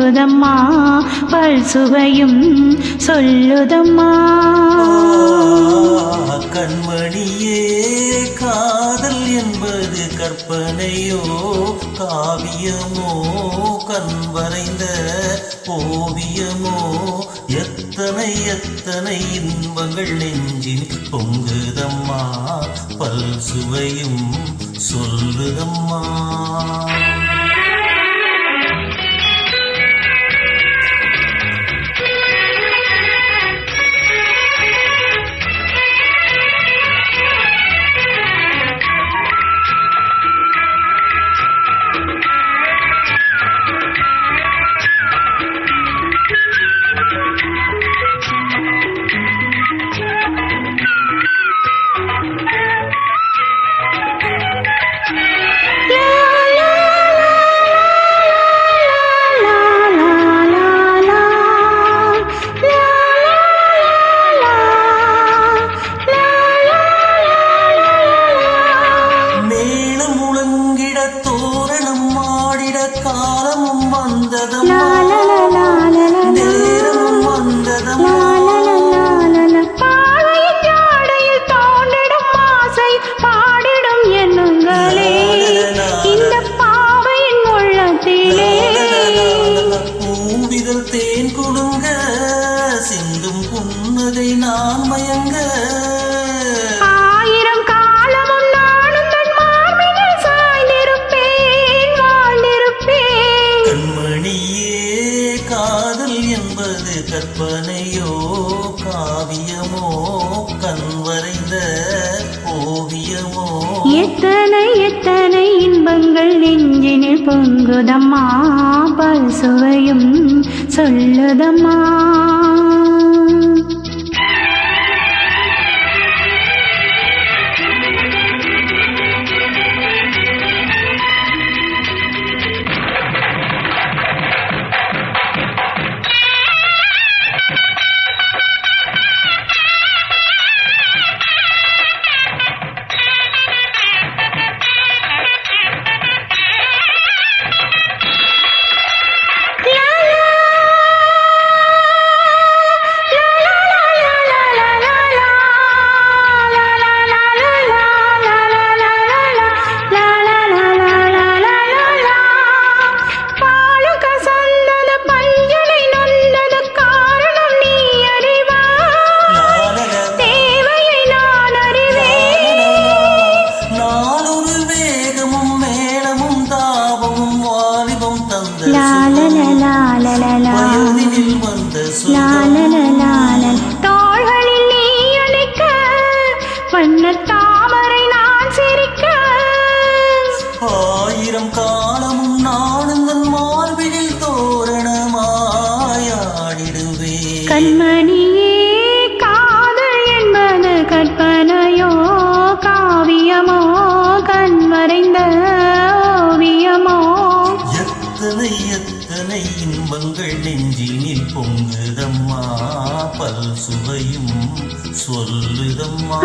பொங்குதம்மா பல் சுவையும் சொல்லுதம்மா. கண்மணியே காதல் என்பது கற்பனையோ காவியமோ கண் வரைந்த ஓவியமோ எத்தனை எத்தனை இன்பங்கள் நெஞ்சில் பொங்குதம்மா பல் சுவையும் சொல்லுதம்மா. தோரணம் ஆடிட காலமும் வந்ததம்மா நேரமும் வந்ததம்மா. பாவையின் ஜாடையில் தோன்றிடும் ஆசை பாடிடும் எண்ணுங்களே இந்த பாவையின் உள்ளத்திலே. பூவிதழ் தேன் கொடுங்க சிந்தும் புன்னகை நான் மயங்க. கற்பனையோ காவியமோ கண் வரைந்த ஓவியமோ எத்தனை எத்தனை இன்பங்கள் நெஞ்சினில் பொங்குதம்மா பல் சுவையும் சொல்லுதம்மா. தோள்களில் நீ அணைக்க வண்ண தாமரை நான் சிரிக்க. ஆயிரம் காலமும் நானுங்கள் மார்பில் தோரணமாயாடிடுவே. கண்மணியே காதல் என்பது கற்பனையோ காவியமோ கண் மறைந்த ஓவியமோ எத்தனை எத்தனை இன்பங்கள் நெஞ்சினில் பொங்குதம்மா பல் சுவையும் சொல்லுதம்மா.